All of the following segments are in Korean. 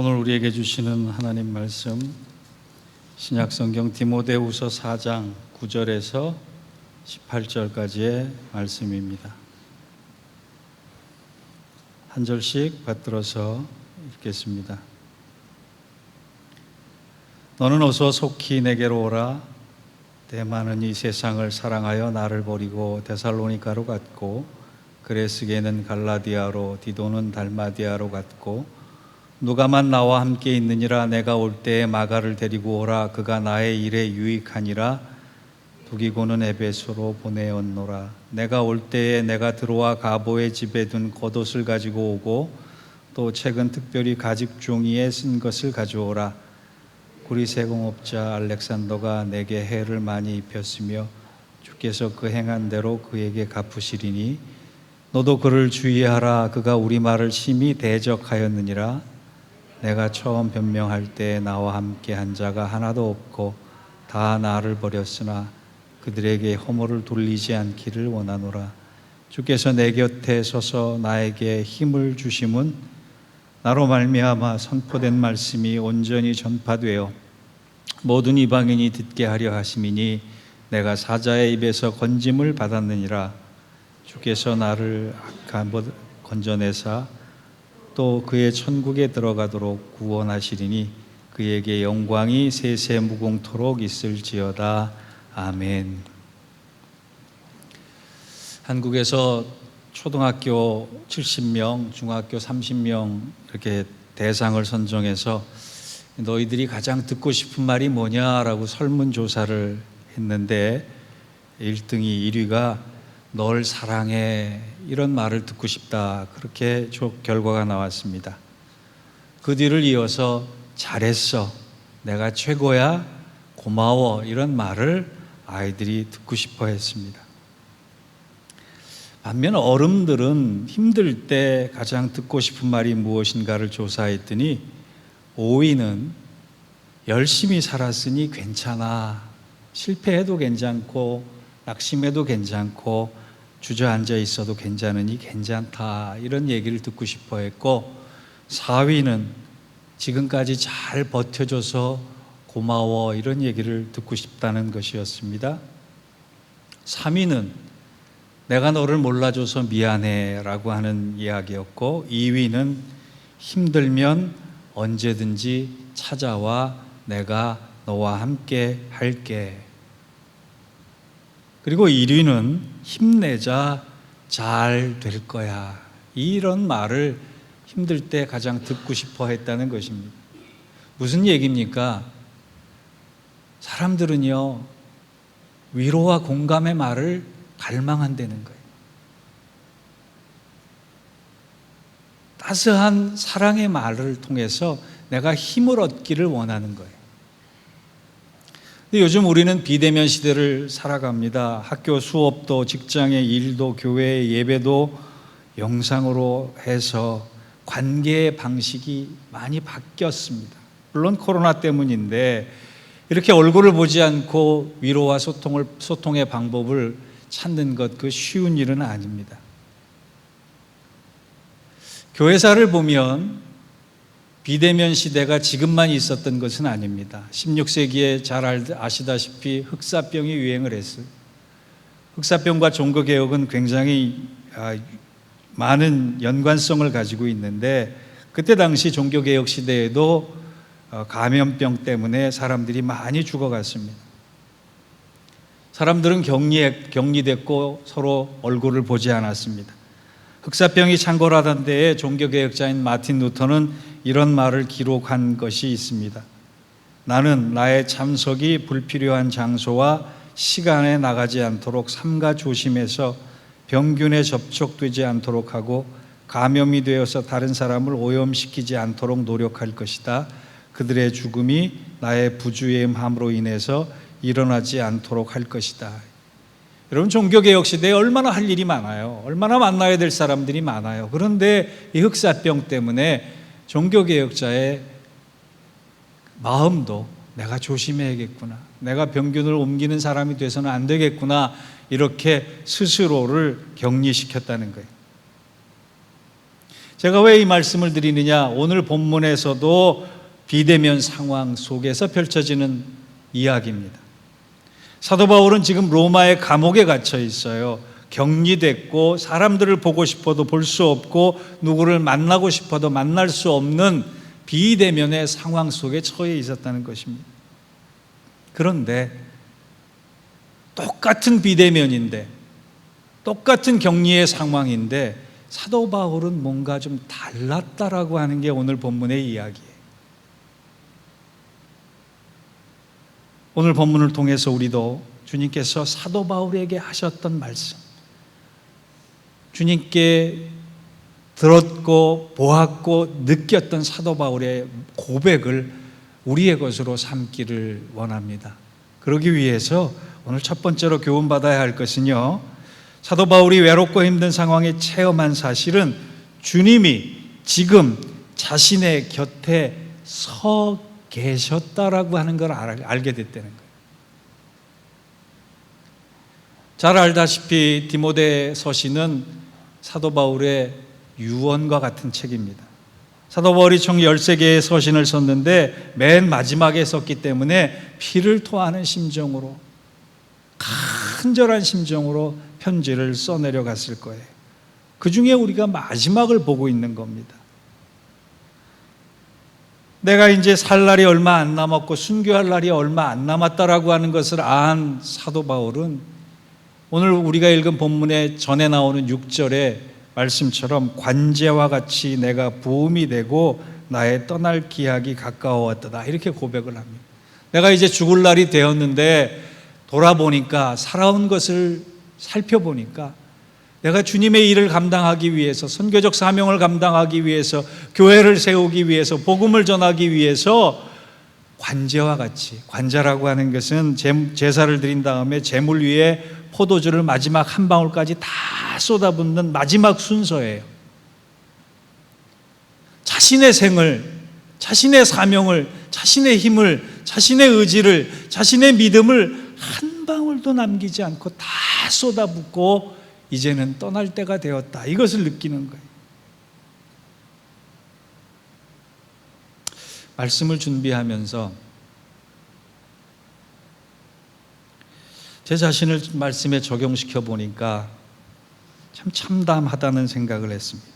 오늘 우리에게 주시는 하나님 말씀, 신약성경 디모데후서 4장 9절에서 18절까지의 말씀입니다. 한 절씩 받들어서 읽겠습니다. 너는 어서 속히 내게로 오라. 대만은 이 세상을 사랑하여 나를 버리고 데살로니가로 갔고, 그레스게는 갈라디아로, 디도는 달마디아로 갔고, 누가만 나와 함께 있느니라. 내가 올 때에 마가를 데리고 오라. 그가 나의 일에 유익하니라. 두기고는 에베소로 보내었노라. 내가 올 때에 내가 들어와 가보의 집에 둔 겉옷을 가지고 오고, 또 책은 특별히 가죽 종이에 쓴 것을 가져오라. 구리세공업자 알렉산더가 내게 해를 많이 입혔으며 주께서 그 행한 대로 그에게 갚으시리니 너도 그를 주의하라. 그가 우리 말을 심히 대적하였느니라. 내가 처음 변명할 때 나와 함께 한 자가 하나도 없고 다 나를 버렸으나 그들에게 허물을 돌리지 않기를 원하노라. 주께서 내 곁에 서서 나에게 힘을 주심은 나로 말미암아 선포된 말씀이 온전히 전파되어 모든 이방인이 듣게 하려 하심이니 내가 사자의 입에서 건짐을 받았느니라. 주께서 나를 악한 것 건져내사 또 그의 천국에 들어가도록 구원하시리니 그에게 영광이 세세 무궁토록 있을지어다. 아멘. 한국에서 초등학교 70명, 중학교 30명 이렇게 대상을 선정해서 너희들이 가장 듣고 싶은 말이 뭐냐라고 설문조사를 했는데 1등이 1위가 널 사랑해, 이런 말을 듣고 싶다, 그렇게 결과가 나왔습니다. 그 뒤를 이어서 잘했어, 내가 최고야, 고마워, 이런 말을 아이들이 듣고 싶어 했습니다. 반면 어른들은 힘들 때 가장 듣고 싶은 말이 무엇인가를 조사했더니 5위는 열심히 살았으니 괜찮아, 실패해도 괜찮고 낙심해도 괜찮고 주저앉아 있어도 괜찮으니 괜찮다, 이런 얘기를 듣고 싶어 했고, 4위는 지금까지 잘 버텨줘서 고마워, 이런 얘기를 듣고 싶다는 것이었습니다. 3위는 내가 너를 몰라줘서 미안해 라고 하는 이야기였고, 2위는 힘들면 언제든지 찾아와, 내가 너와 함께 할게. 그리고 1위는 힘내자, 잘 될 거야, 이런 말을 힘들 때 가장 듣고 싶어 했다는 것입니다. 무슨 얘기입니까? 사람들은요, 위로와 공감의 말을 갈망한다는 거예요. 따스한 사랑의 말을 통해서 내가 힘을 얻기를 원하는 거예요. 근데 요즘 우리는 비대면 시대를 살아갑니다. 학교 수업도, 직장의 일도, 교회의 예배도 영상으로 해서 관계의 방식이 많이 바뀌었습니다. 물론 코로나 때문인데 이렇게 얼굴을 보지 않고 위로와 소통의 방법을 찾는 것, 그 쉬운 일은 아닙니다. 교회사를 보면 비대면 시대가 지금만 있었던 것은 아닙니다. 16세기에 잘 아시다시피 흑사병이 유행을 했어요. 흑사병과 종교개혁은 굉장히 많은 연관성을 가지고 있는데, 그때 당시 종교개혁 시대에도 감염병 때문에 사람들이 많이 죽어갔습니다. 사람들은 격리됐고 서로 얼굴을 보지 않았습니다. 흑사병이 창궐하던 때에 종교개혁자인 마틴 루터는 이런 말을 기록한 것이 있습니다. 나는 나의 참석이 불필요한 장소와 시간에 나가지 않도록 삼가 조심해서 병균에 접촉되지 않도록 하고 감염이 되어서 다른 사람을 오염시키지 않도록 노력할 것이다. 그들의 죽음이 나의 부주의함으로 인해서 일어나지 않도록 할 것이다. 여러분, 종교개혁 시대에 얼마나 할 일이 많아요. 얼마나 만나야 될 사람들이 많아요. 그런데 이 흑사병 때문에 종교개혁자의 마음도 내가 조심해야겠구나, 내가 병균을 옮기는 사람이 돼서는 안 되겠구나, 이렇게 스스로를 격리시켰다는 거예요. 제가 왜 이 말씀을 드리느냐? 오늘 본문에서도 비대면 상황 속에서 펼쳐지는 이야기입니다. 사도 바울은 지금 로마의 감옥에 갇혀 있어요. 격리됐고 사람들을 보고 싶어도 볼 수 없고 누구를 만나고 싶어도 만날 수 없는 비대면의 상황 속에 처해 있었다는 것입니다. 그런데 똑같은 비대면인데, 똑같은 격리의 상황인데 사도 바울은 뭔가 좀 달랐다라고 하는 게 오늘 본문의 이야기예요. 오늘 본문을 통해서 우리도 주님께서 사도 바울에게 하셨던 말씀, 주님께 들었고 보았고 느꼈던 사도 바울의 고백을 우리의 것으로 삼기를 원합니다. 그러기 위해서 오늘 첫 번째로 교훈받아야 할 것은요, 사도 바울이 외롭고 힘든 상황에 체험한 사실은 주님이 지금 자신의 곁에 서 계셨다라고 하는 걸 알게 됐다는 거예요. 잘 알다시피 디모데서시는 사도 바울의 유언과 같은 책입니다. 사도 바울이 총 13개의 서신을 썼는데 맨 마지막에 썼기 때문에 피를 토하는 심정으로, 간절한 심정으로 편지를 써내려갔을 거예요. 그 중에 우리가 마지막을 보고 있는 겁니다. 내가 이제 살 날이 얼마 안 남았고 순교할 날이 얼마 안 남았다라고 하는 것을 안 사도 바울은 오늘 우리가 읽은 본문의 전에 나오는 6절의 말씀처럼 관제와 같이 내가 부음이 되고 나의 떠날 기약이 가까워왔다, 이렇게 고백을 합니다. 내가 이제 죽을 날이 되었는데 돌아보니까, 살아온 것을 살펴보니까 내가 주님의 일을 감당하기 위해서, 선교적 사명을 감당하기 위해서, 교회를 세우기 위해서, 복음을 전하기 위해서 관제와 같이, 관제라고 하는 것은 제사를 드린 다음에 제물 위에 포도주를 마지막 한 방울까지 다 쏟아붓는 마지막 순서예요. 자신의 생을, 자신의 사명을, 자신의 힘을, 자신의 의지를, 자신의 믿음을 한 방울도 남기지 않고 다 쏟아붓고 이제는 떠날 때가 되었다, 이것을 느끼는 거예요. 말씀을 준비하면서 제 자신을 말씀에 적용시켜 보니까 참 참담하다는 생각을 했습니다.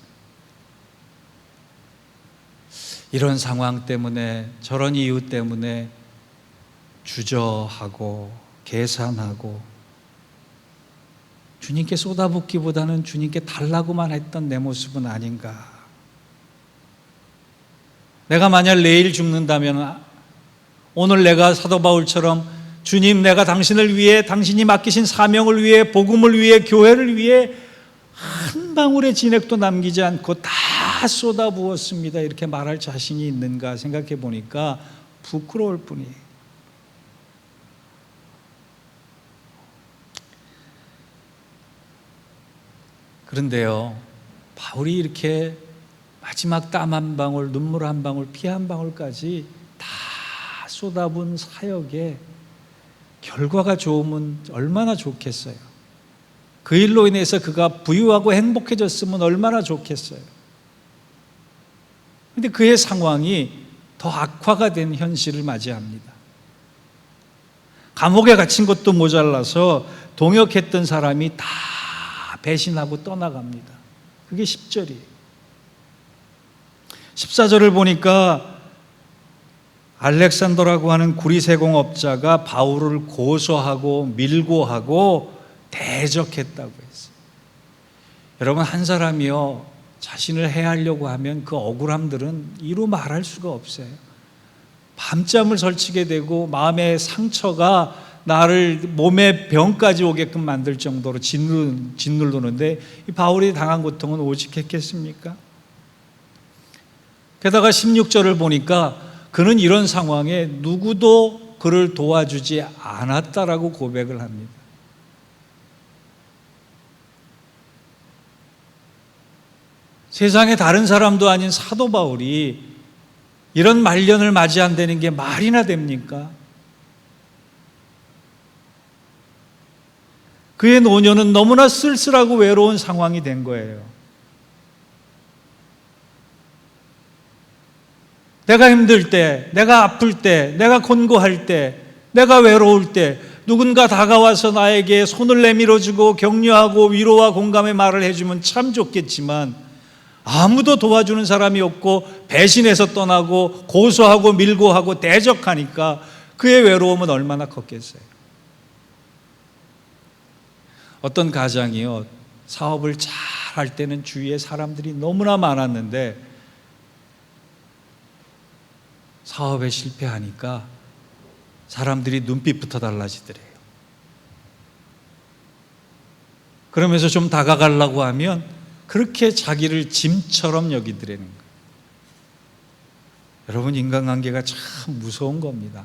이런 상황 때문에, 저런 이유 때문에 주저하고 계산하고 주님께 쏟아붓기보다는 주님께 달라고만 했던 내 모습은 아닌가. 내가 만약 내일 죽는다면 오늘 내가 사도 바울처럼 주님, 내가 당신을 위해, 당신이 맡기신 사명을 위해, 복음을 위해, 교회를 위해 한 방울의 진액도 남기지 않고 다 쏟아부었습니다, 이렇게 말할 자신이 있는가 생각해 보니까 부끄러울 뿐이에요. 그런데요, 바울이 이렇게 마지막 땀 한 방울, 눈물 한 방울, 피 한 방울까지 다 쏟아부은 사역에 결과가 좋으면 얼마나 좋겠어요. 그 일로 인해서 그가 부유하고 행복해졌으면 얼마나 좋겠어요. 그런데 그의 상황이 더 악화가 된 현실을 맞이합니다. 감옥에 갇힌 것도 모자라서 동역했던 사람이 다 배신하고 떠나갑니다. 그게 10절이에요. 14절을 보니까 알렉산더라고 하는 구리세공업자가 바울을 고소하고 밀고하고 대적했다고 했어요. 여러분, 한 사람이요 자신을 해하려고 하면 그 억울함들은 이루 말할 수가 없어요. 밤잠을 설치게 되고 마음의 상처가 나를 몸에 병까지 오게끔 만들 정도로 짓누르는데 이 바울이 당한 고통은 오직했겠습니까? 게다가 16절을 보니까 그는 이런 상황에 누구도 그를 도와주지 않았다라고 고백을 합니다. 세상에 다른 사람도 아닌 사도 바울이 이런 말년을 맞이한다는 게 말이나 됩니까? 그의 노년은 너무나 쓸쓸하고 외로운 상황이 된 거예요. 내가 힘들 때, 내가 아플 때, 내가 곤고할 때, 내가 외로울 때 누군가 다가와서 나에게 손을 내밀어주고 격려하고 위로와 공감의 말을 해주면 참 좋겠지만 아무도 도와주는 사람이 없고 배신해서 떠나고 고소하고 밀고 하고 대적하니까 그의 외로움은 얼마나 컸겠어요. 어떤 가장이요, 사업을 잘 할 때는 주위에 사람들이 너무나 많았는데 사업에 실패하니까 사람들이 눈빛부터 달라지더래요. 그러면서 좀 다가가려고 하면 그렇게 자기를 짐처럼 여기더라는 거예요. 여러분, 인간관계가 참 무서운 겁니다.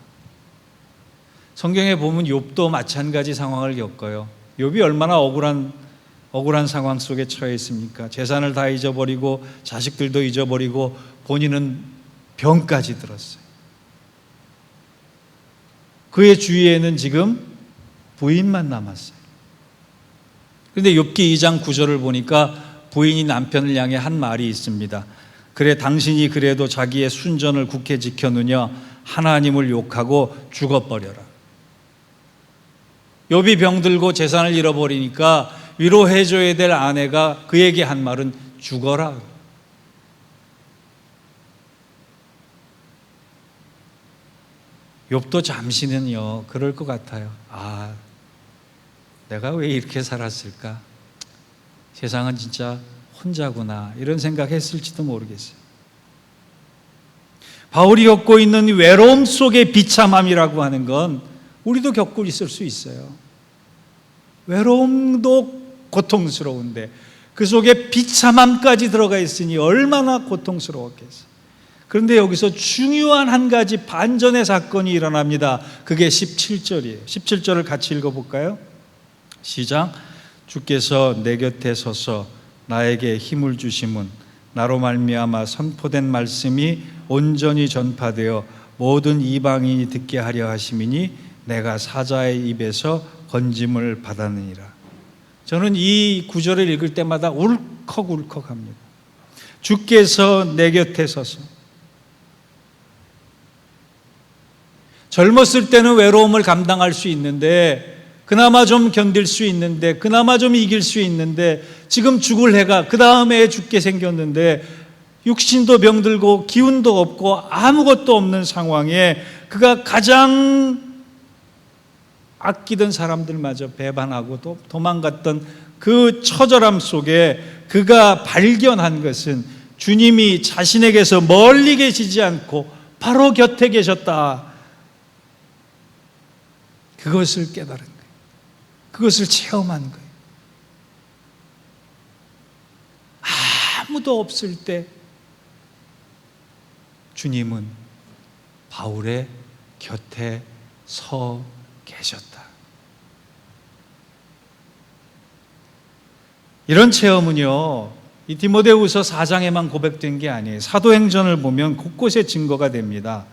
성경에 보면 욥도 마찬가지 상황을 겪어요. 욥이 얼마나 억울한 상황 속에 처해 있습니까? 재산을 다 잊어버리고 자식들도 잊어버리고 본인은 병까지 들었어요. 그의 주위에는 지금 부인만 남았어요. 그런데 욥기 2장 9절을 보니까 부인이 남편을 향해 한 말이 있습니다. 그래, 당신이 그래도 자기의 순전을 굳게 지켰느냐? 하나님을 욕하고 죽어버려라. 욥이 병들고 재산을 잃어버리니까 위로해줘야 될 아내가 그에게 한 말은 죽어라. 욥도 잠시는요 그럴 것 같아요. 아, 내가 왜 이렇게 살았을까? 세상은 진짜 혼자구나, 이런 생각했을지도 모르겠어요. 바울이 겪고 있는 외로움 속의 비참함이라고 하는 건 우리도 겪고 있을 수 있어요. 외로움도 고통스러운데 그 속에 비참함까지 들어가 있으니 얼마나 고통스러웠겠어요. 그런데 여기서 중요한 한 가지 반전의 사건이 일어납니다. 그게 17절이에요. 17절을 같이 읽어볼까요? 시작. 주께서 내 곁에 서서 나에게 힘을 주심은 나로 말미암아 선포된 말씀이 온전히 전파되어 모든 이방인이 듣게 하려 하심이니 내가 사자의 입에서 건짐을 받았느니라. 저는 이 구절을 읽을 때마다 울컥울컥합니다. 주께서 내 곁에 서서. 젊었을 때는 외로움을 감당할 수 있는데, 그나마 좀 견딜 수 있는데, 그나마 좀 이길 수 있는데, 지금 죽을 해가 그 다음에 죽게 생겼는데 육신도 병들고 기운도 없고 아무것도 없는 상황에 그가 가장 아끼던 사람들마저 배반하고 또 도망갔던 그 처절함 속에 그가 발견한 것은 주님이 자신에게서 멀리 계시지 않고 바로 곁에 계셨다. 그것을 깨달은 거예요. 그것을 체험한 거예요. 아무도 없을 때 주님은 바울의 곁에 서 계셨다. 이런 체험은요, 이 디모데후서 4장에만 고백된 게 아니에요. 사도행전을 보면 곳곳에 증거가 됩니다.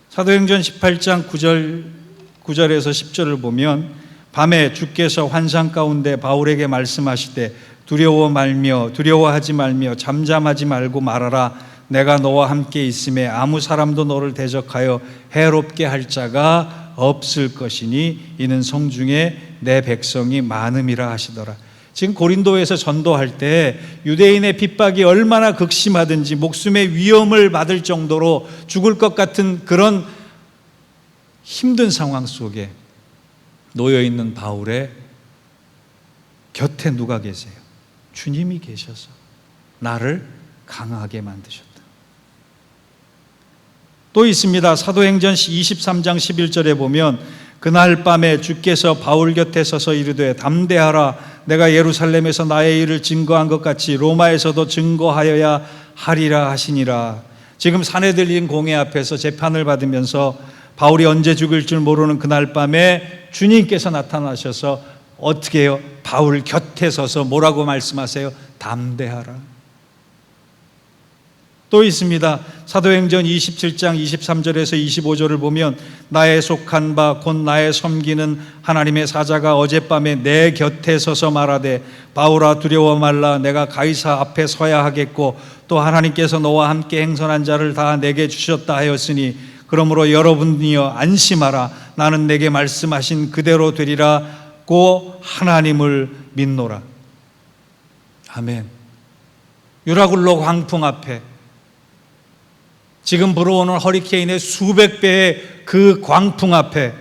사도행전 18장 9절에서 10절을 보면 밤에 주께서 환상 가운데 바울에게 말씀하시되 두려워하지 말며 잠잠하지 말고 말하라. 내가 너와 함께 있음에 아무 사람도 너를 대적하여 해롭게 할 자가 없을 것이니 이는 성중에 내 백성이 많음이라 하시더라. 지금 고린도에서 전도할 때 유대인의 핍박이 얼마나 극심하든지 목숨의 위험을 받을 정도로 죽을 것 같은 그런 힘든 상황 속에 놓여있는 바울의 곁에 누가 계세요? 주님이 계셔서 나를 강하게 만드셨다. 또 있습니다. 사도행전 23장 11절에 보면 그날 밤에 주께서 바울 곁에 서서 이르되 담대하라. 내가 예루살렘에서 나의 일을 증거한 것 같이 로마에서도 증거하여야 하리라 하시니라. 지금 사내들린 공회 앞에서 재판을 받으면서 바울이 언제 죽을 줄 모르는 그날 밤에 주님께서 나타나셔서 어떻게 해요? 바울 곁에 서서 뭐라고 말씀하세요? 담대하라. 또 있습니다. 사도행전 27장 23절에서 25절을 보면 나의 속한 바 곧 나의 섬기는 하나님의 사자가 어젯밤에 내 곁에 서서 말하되 바울아 두려워 말라 내가 가이사 앞에 서야 하겠고 또 하나님께서 너와 함께 행선한 자를 다 내게 주셨다 하였으니 그러므로 여러분이여 안심하라 나는 내게 말씀하신 그대로 되리라고 하나님을 믿노라. 아멘. 유라굴로 광풍 앞에 지금 불어오는 허리케인의 수백 배의 그 광풍 앞에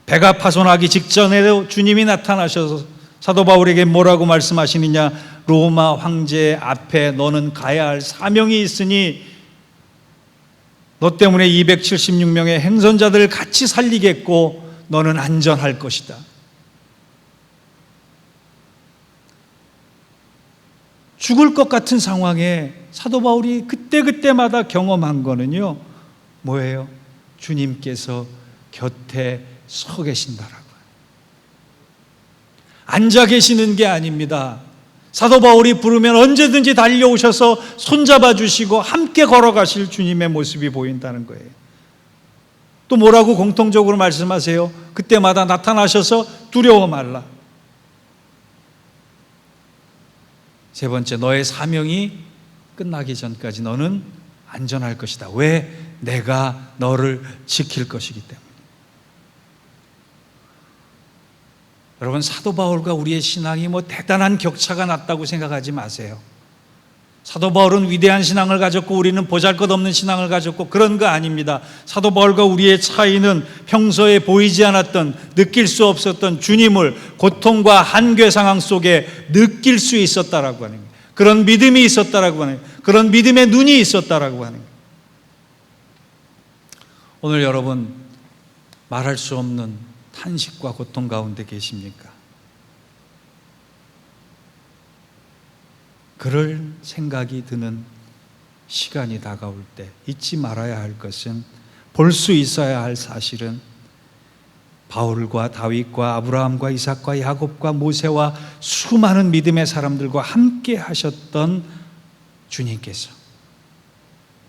배가 파손하기 직전에도 주님이 나타나셔서 사도 바울에게 뭐라고 말씀하시느냐? 로마 황제 앞에 너는 가야 할 사명이 있으니 너 때문에 276명의 행선자들을 같이 살리겠고 너는 안전할 것이다. 죽을 것 같은 상황에 사도 바울이 그때마다 경험한 거는요, 뭐예요? 주님께서 곁에 서 계신다라고요. 앉아 계시는 게 아닙니다. 사도 바울이 부르면 언제든지 달려오셔서 손잡아 주시고 함께 걸어가실 주님의 모습이 보인다는 거예요. 또 뭐라고 공통적으로 말씀하세요? 그때마다 나타나셔서 두려워 말라. 세 번째, 너의 사명이 끝나기 전까지 너는 안전할 것이다. 왜? 내가 너를 지킬 것이기 때문에. 여러분, 사도 바울과 우리의 신앙이 뭐 대단한 격차가 났다고 생각하지 마세요. 사도 바울은 위대한 신앙을 가졌고 우리는 보잘것없는 신앙을 가졌고 그런 거 아닙니다. 사도 바울과 우리의 차이는 평소에 보이지 않았던, 느낄 수 없었던 주님을 고통과 한계 상황 속에 느낄 수 있었다라고 하는 거예요. 그런 믿음이 있었다라고 하는 거예요. 그런 믿음의 눈이 있었다라고 하는 거예요. 오늘 여러분 말할 수 없는 탄식과 고통 가운데 계십니까? 그럴 생각이 드는 시간이 다가올 때 잊지 말아야 할 것은, 볼 수 있어야 할 사실은 바울과 다윗과 아브라함과 이삭과 야곱과 모세와 수많은 믿음의 사람들과 함께 하셨던 주님께서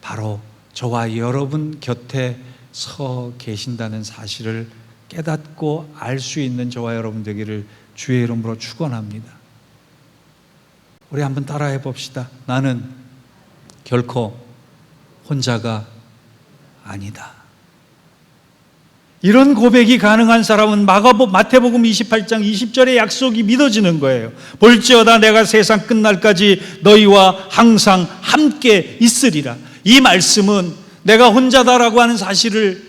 바로 저와 여러분 곁에 서 계신다는 사실을 깨닫고 알 수 있는 저와 여러분 되기를 주의 이름으로 축원합니다. 우리 한번 따라해 봅시다. 나는 결코 혼자가 아니다. 이런 고백이 가능한 사람은 마태복음 28장 20절의 약속이 믿어지는 거예요. 볼지어다 내가 세상 끝날까지 너희와 항상 함께 있으리라. 이 말씀은 내가 혼자다라고 하는 사실을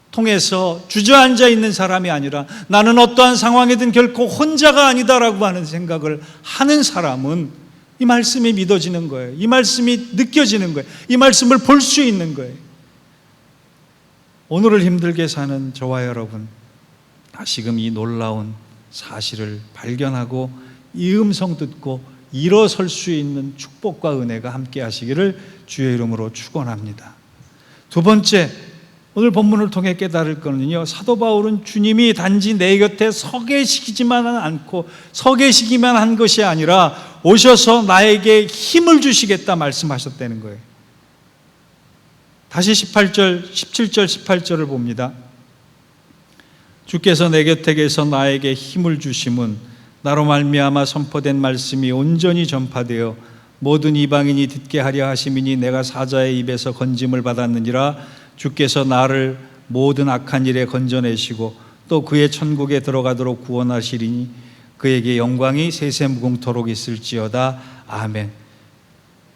통해서 주저앉아 있는 사람이 아니라 나는 어떠한 상황이든 결코 혼자가 아니다라고 하는 생각을 하는 사람은 이 말씀이 믿어지는 거예요. 이 말씀이 느껴지는 거예요. 이 말씀을 볼 수 있는 거예요. 오늘을 힘들게 사는 저와 여러분, 다시금 이 놀라운 사실을 발견하고 이 음성 듣고 일어설 수 있는 축복과 은혜가 함께 하시기를 주의 이름으로 축원합니다. 두 번째, 오늘 본문을 통해 깨달을 거는요, 사도 바울은 주님이 단지 내 곁에 서 계시기만 한 것이 아니라 오셔서 나에게 힘을 주시겠다 말씀하셨다는 거예요. 다시 17절 18절을 봅니다. 주께서 내 곁에 계서 나에게 힘을 주심은 나로 말미암아 선포된 말씀이 온전히 전파되어 모든 이방인이 듣게 하려 하심이니 내가 사자의 입에서 건짐을 받았느니라. 주께서 나를 모든 악한 일에 건져내시고 또 그의 천국에 들어가도록 구원하시리니 그에게 영광이 세세무궁토록 있을지어다. 아멘.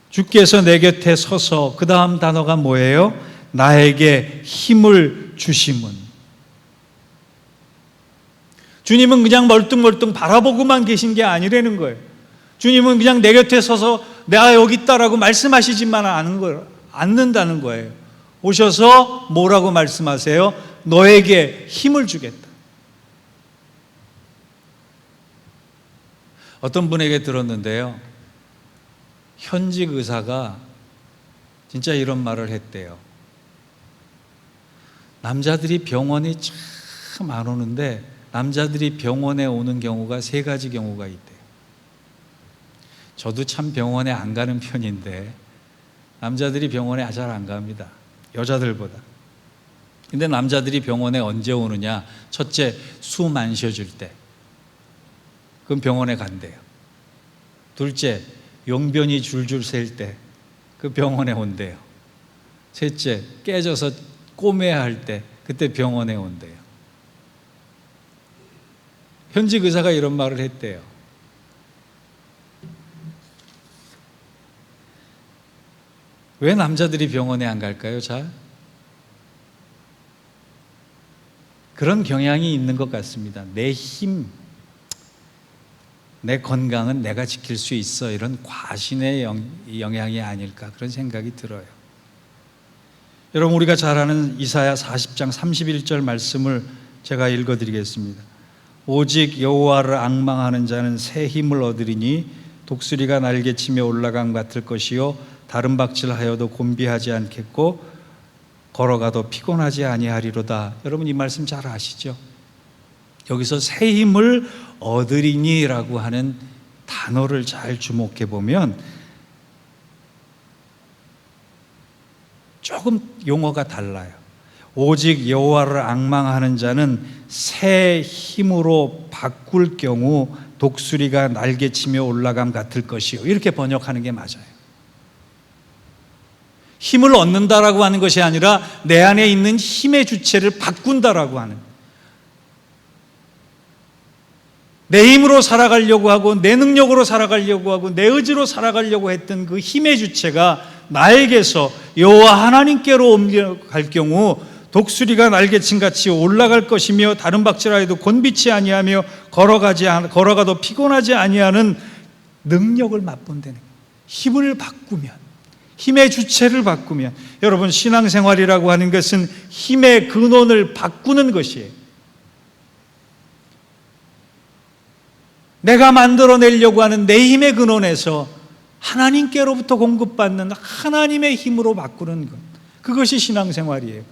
주께서 내 곁에 서서, 그 다음 단어가 뭐예요? 나에게 힘을 주심은. 주님은 그냥 멀뚱멀뚱 바라보고만 계신 게 아니라는 거예요. 주님은 그냥 내 곁에 서서 내가 여기 있다라고 말씀하시지만 않는다는 거예요. 오셔서 뭐라고 말씀하세요? 너에게 힘을 주겠다. 어떤 분에게 들었는데요, 현직 의사가 진짜 이런 말을 했대요. 남자들이 병원에 참 안 오는데 남자들이 병원에 오는 경우가 3가지 경우가 있대요. 저도 참 병원에 안 가는 편인데 남자들이 병원에 잘 안 갑니다. 여자들보다. 근데 남자들이 병원에 언제 오느냐? 첫째, 숨 안 쉬어줄 때. 그럼 병원에 간대요. 둘째, 용변이 줄줄 셀 때. 그 병원에 온대요. 셋째, 깨져서 꼬매야 할 때. 그때 병원에 온대요. 현직 의사가 이런 말을 했대요. 왜 남자들이 병원에 안 갈까요? 잘? 그런 경향이 있는 것 같습니다. 내 힘, 내 건강은 내가 지킬 수 있어. 이런 과신의 영향이 아닐까 그런 생각이 들어요. 여러분, 우리가 잘 아는 이사야 40장 31절 말씀을 제가 읽어드리겠습니다. 오직 여호와를 앙망하는 자는 새 힘을 얻으리니 독수리가 날개치며 올라감 같을 것이요 다른 박질하여도 곤비하지 않겠고 걸어가도 피곤하지 아니하리로다. 여러분, 이 말씀 잘 아시죠? 여기서 새 힘을 얻으리니라고 하는 단어를 잘 주목해 보면 조금 용어가 달라요. 오직 여호와를 앙망하는 자는 새 힘으로 바꿀 경우 독수리가 날개치며 올라감 같을 것이요. 이렇게 번역하는 게 맞아요. 힘을 얻는다라고 하는 것이 아니라 내 안에 있는 힘의 주체를 바꾼다라고 하는, 내 힘으로 살아가려고 하고 내 능력으로 살아가려고 하고 내 의지로 살아가려고 했던 그 힘의 주체가 나에게서 여호와 하나님께로 옮겨갈 경우 독수리가 날개친 같이 올라갈 것이며 다른 박질하여도 곤비치 아니하며 걸어가도 피곤하지 아니하는 능력을 맛본다는 거예요. 힘을 바꾸면, 힘의 주체를 바꾸면, 여러분, 신앙생활이라고 하는 것은 힘의 근원을 바꾸는 것이에요. 내가 만들어내려고 하는 내 힘의 근원에서 하나님께로부터 공급받는 하나님의 힘으로 바꾸는 것, 그것이 신앙생활이에요.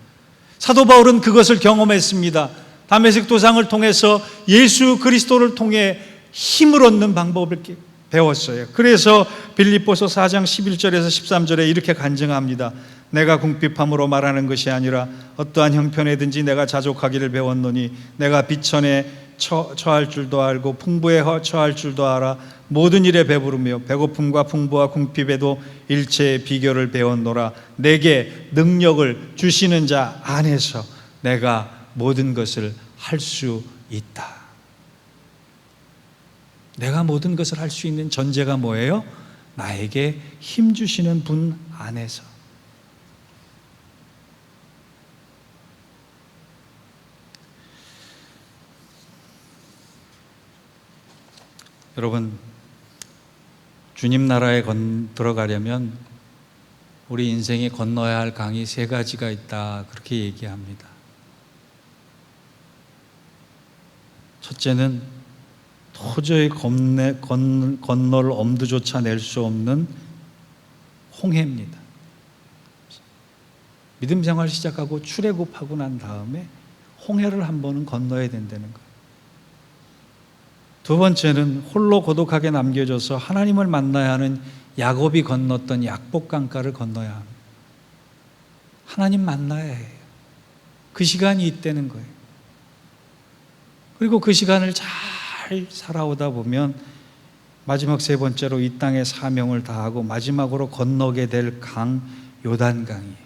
사도 바울은 그것을 경험했습니다. 다메섹 도상을 통해서 예수 그리스도를 통해 힘을 얻는 방법을 배웠어요. 그래서 빌립보서 4장 11절에서 13절에 이렇게 간증합니다. 내가 궁핍함으로 말하는 것이 아니라 어떠한 형편에든지 내가 자족하기를 배웠노니 내가 비천에 처할 줄도 알고 풍부에 처할 줄도 알아 모든 일에 배부르며 배고픔과 풍부와 궁핍에도 일체의 비결을 배웠노라. 내게 능력을 주시는 자 안에서 내가 모든 것을 할 수 있다. 내가 모든 것을 할 수 있는 전제가 뭐예요? 나에게 힘 주시는 분 안에서. 여러분, 주님 나라에 들어가려면 우리 인생에 건너야 할 강이 세 가지가 있다, 그렇게 얘기합니다. 첫째는 도저히 건널 엄두조차 낼 수 없는 홍해입니다. 믿음 생활 시작하고 출애굽하고 난 다음에 홍해를 한 번은 건너야 된다는 거예요. 두 번째는 홀로 고독하게 남겨져서 하나님을 만나야 하는 야곱이 건넜던 약복강가를 건너야 합니다. 하나님 만나야 해요. 그 시간이 있다는 거예요. 그리고 그 시간을 잘 살아오다 보면 마지막 세 번째로 이 땅의 사명을 다하고 마지막으로 건너게 될 강, 요단강이에요.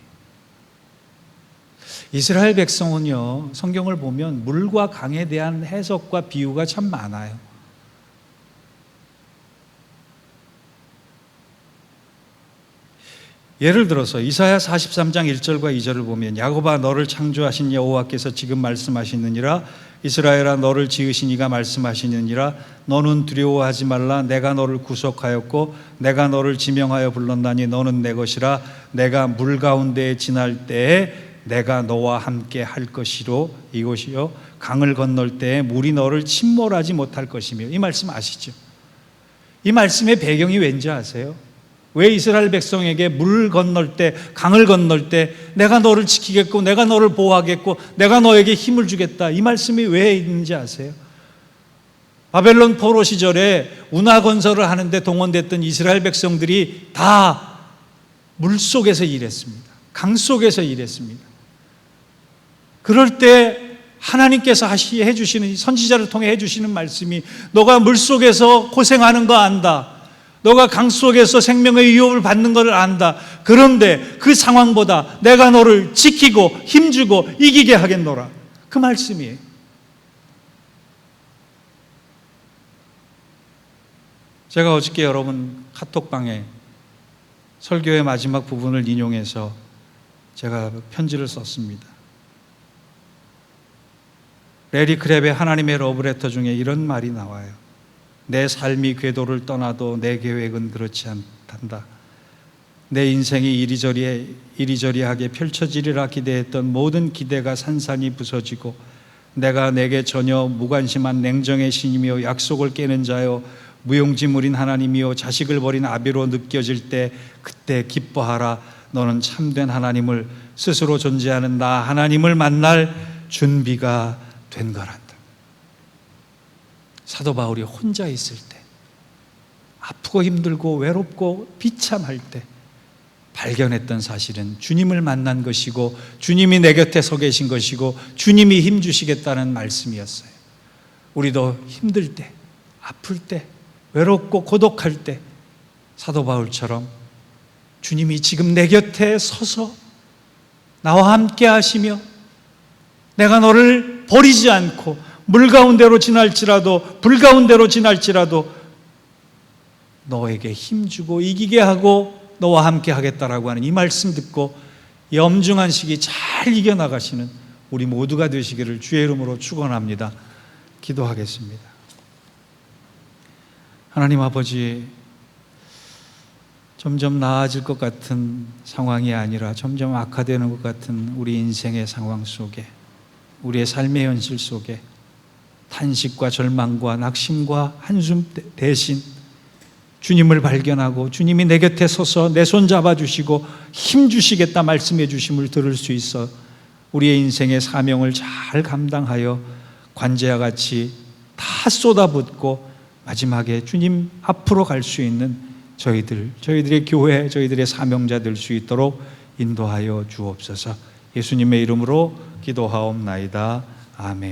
이스라엘 백성은요, 성경을 보면 물과 강에 대한 해석과 비유가 참 많아요. 예를 들어서 이사야 43장 1절과 2절을 보면 야곱아 너를 창조하신 여호와께서 지금 말씀하시느니라 이스라엘아 너를 지으신 이가 말씀하시느니라 너는 두려워하지 말라 내가 너를 구속하였고 내가 너를 지명하여 불렀나니 너는 내 것이라 내가 물 가운데에 지날 때에 내가 너와 함께 할 것이로 이것이요 강을 건널 때에 물이 너를 침몰하지 못할 것이며. 이 말씀 아시죠? 이 말씀의 배경이 왠지 아세요? 왜 이스라엘 백성에게 물 건널 때, 강을 건널 때 내가 너를 지키겠고 내가 너를 보호하겠고 내가 너에게 힘을 주겠다, 이 말씀이 왜 있는지 아세요? 바벨론 포로 시절에 운하 건설을 하는데 동원됐던 이스라엘 백성들이 다 물속에서 일했습니다. 강 속에서 일했습니다. 그럴 때 하나님께서 해주시는, 선지자를 통해 해주시는 말씀이, 너가 물속에서 고생하는 거 안다. 너가 강 속에서 생명의 위협을 받는 걸 안다. 그런데 그 상황보다 내가 너를 지키고 힘주고 이기게 하겠노라. 그 말씀이에요. 제가 어저께 여러분 카톡방에 설교의 마지막 부분을 인용해서 제가 편지를 썼습니다. 레리 크랩의 하나님의 러브레터 중에 이런 말이 나와요. 내 삶이 궤도를 떠나도 내 계획은 그렇지 않단다. 내 인생이 이리저리하게 펼쳐지리라 기대했던 모든 기대가 산산이 부서지고 내게 전혀 무관심한 냉정의 신이며 약속을 깨는 자여 무용지물인 하나님이요 자식을 버린 아비로 느껴질 때 그때 기뻐하라. 너는 참된 하나님을, 스스로 존재하는 나 하나님을 만날 준비가 된 거란다. 사도 바울이 혼자 있을 때, 아프고 힘들고 외롭고 비참할 때 발견했던 사실은 주님을 만난 것이고 주님이 내 곁에 서 계신 것이고 주님이 힘주시겠다는 말씀이었어요. 우리도 힘들 때, 아플 때, 외롭고 고독할 때 사도 바울처럼 주님이 지금 내 곁에 서서 나와 함께 하시며 내가 너를 버리지 않고 물 가운데로 지날지라도 불 가운데로 지날지라도 너에게 힘주고 이기게 하고 너와 함께 하겠다라고 하는 이 말씀 듣고 이 엄중한 시기 잘 이겨나가시는 우리 모두가 되시기를 주의 이름으로 축원합니다. 기도하겠습니다. 하나님 아버지, 점점 나아질 것 같은 상황이 아니라 점점 악화되는 것 같은 우리 인생의 상황 속에, 우리의 삶의 현실 속에 탄식과 절망과 낙심과 한숨 대신 주님을 발견하고 주님이 내 곁에 서서 내 손 잡아주시고 힘주시겠다 말씀해 주심을 들을 수 있어 우리의 인생의 사명을 잘 감당하여 관제와 같이 다 쏟아붓고 마지막에 주님 앞으로 갈 수 있는 저희들의 교회, 저희들의 사명자 될 수 있도록 인도하여 주옵소서. 예수님의 이름으로 기도하옵나이다. 아멘.